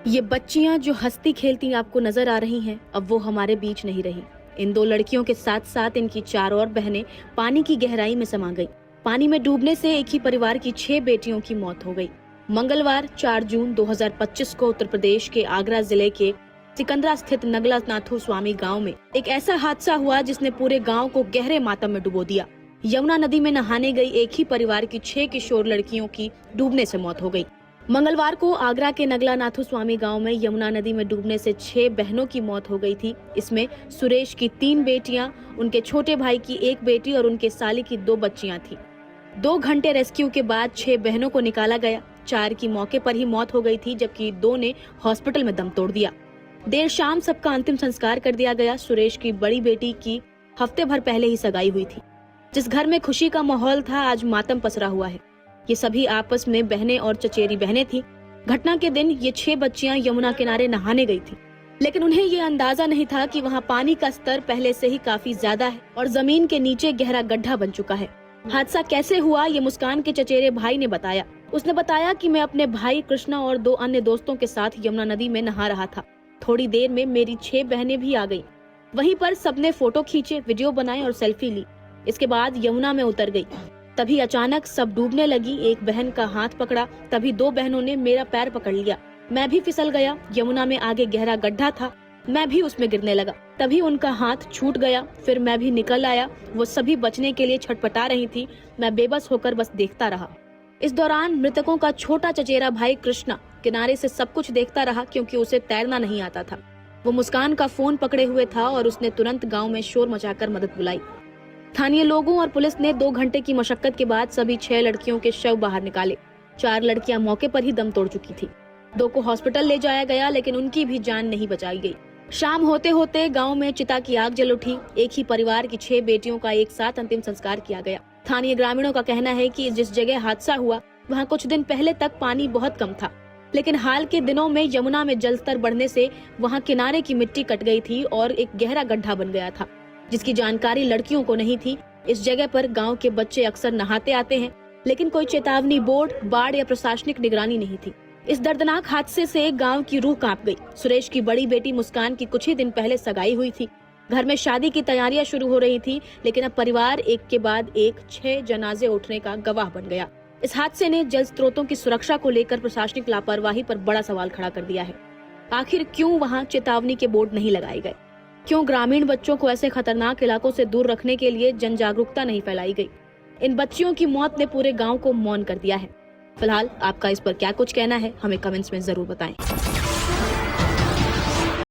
ये बच्चियां जो हंसती खेलती आपको नजर आ रही हैं, अब वो हमारे बीच नहीं रही। इन दो लड़कियों के साथ साथ इनकी चार और बहनें पानी की गहराई में समा गई। पानी में डूबने से एक ही परिवार की 6 बेटियों की मौत हो गई। मंगलवार 4 जून 2025 को उत्तर प्रदेश के आगरा जिले के सिकंदरा स्थित नगला नाथू स्वामी गाँव में एक ऐसा हादसा हुआ जिसने पूरे गाँव को गहरे मातम में डुबो दिया। यमुना नदी में नहाने गई एक ही परिवार की 6 किशोर लड़कियों की डूबने से मौत हो गई। मंगलवार को आगरा के नगला नाथू स्वामी गांव में यमुना नदी में डूबने से 6 बहनों की मौत हो गई थी। इसमें सुरेश की 3 बेटियां, उनके छोटे भाई की 1 बेटी और उनके साली की 2 बच्चियां थी। 2 घंटे रेस्क्यू के बाद 6 बहनों को निकाला गया। 4 की मौके पर ही मौत हो गई थी, जबकि 2 ने हॉस्पिटल में दम तोड़ दिया। देर शाम सबका अंतिम संस्कार कर दिया गया। सुरेश की बड़ी बेटी की हफ्ते भर पहले ही सगाई हुई थी। जिस घर में खुशी का माहौल था, आज मातम पसरा हुआ है। ये सभी आपस में बहनें और चचेरी बहनें थी। घटना के दिन ये 6 बच्चियां यमुना किनारे नहाने गई थी, लेकिन उन्हें ये अंदाजा नहीं था कि वहाँ पानी का स्तर पहले से ही काफी ज्यादा है और जमीन के नीचे गहरा गड्ढा बन चुका है। हादसा कैसे हुआ, ये मुस्कान के चचेरे भाई ने बताया। उसने बताया कि मैं अपने भाई कृष्णा और 2 अन्य दोस्तों के साथ यमुना नदी में नहा रहा था। थोड़ी देर में मेरी 6 बहनें भी आ गयी। वहीं पर सबने फोटो खींचे, वीडियो बनाए और सेल्फी ली। इसके बाद यमुना में उतर गई। तभी अचानक सब डूबने लगी। एक बहन का हाथ पकड़ा, तभी 2 बहनों ने मेरा पैर पकड़ लिया। मैं भी फिसल गया। यमुना में आगे गहरा गड्ढा था, मैं भी उसमें गिरने लगा। तभी उनका हाथ छूट गया, फिर मैं भी निकल आया। वो सभी बचने के लिए छटपटा रही थी। मैं बेबस होकर बस देखता रहा। इस दौरान मृतकों का छोटा चचेरा भाई कृष्णा किनारे से सब कुछ देखता रहा, क्योंकि उसे तैरना नहीं आता था। वो मुस्कान का फोन पकड़े हुए था और उसने तुरंत गाँव में शोर मचाकर मदद बुलाई। स्थानीय लोगों और पुलिस ने 2 घंटे की मशक्कत के बाद सभी 6 लड़कियों के शव बाहर निकाले। 4 लड़कियां मौके पर ही दम तोड़ चुकी थी। 2 को हॉस्पिटल ले जाया गया, लेकिन उनकी भी जान नहीं बचाई गई। शाम होते होते गांव में चिता की आग जल उठी। एक ही परिवार की 6 बेटियों का एक साथ अंतिम संस्कार किया गया। स्थानीय ग्रामीणों का कहना है कि जिस जगह हादसा हुआ वहाँ कुछ दिन पहले तक पानी बहुत कम था, लेकिन हाल के दिनों में यमुना में जल स्तर बढ़ने से वहाँ किनारे की मिट्टी कट गई थी और एक गहरा गड्ढा बन गया था, जिसकी जानकारी लड़कियों को नहीं थी। इस जगह पर गांव के बच्चे अक्सर नहाते आते हैं, लेकिन कोई चेतावनी बोर्ड, बाढ़ या प्रशासनिक निगरानी नहीं थी। इस दर्दनाक हादसे से गांव की रूह कांप गई। सुरेश की बड़ी बेटी मुस्कान की कुछ ही दिन पहले सगाई हुई थी। घर में शादी की तैयारियां शुरू हो रही थी, लेकिन अब परिवार एक के बाद एक 6 जनाजे उठने का गवाह बन गया। इस हादसे ने जल स्रोतों की सुरक्षा को लेकर प्रशासनिक लापरवाही पर बड़ा सवाल खड़ा कर दिया है। आखिर क्यों वहाँ चेतावनी के बोर्ड नहीं लगाए गए? क्यों ग्रामीण बच्चों को ऐसे खतरनाक इलाकों से दूर रखने के लिए जन जागरूकता नहीं फैलाई गई? इन बच्चियों की मौत ने पूरे गांव को मौन कर दिया है। फिलहाल आपका इस पर क्या कुछ कहना है, हमें कमेंट्स में जरूर बताएं।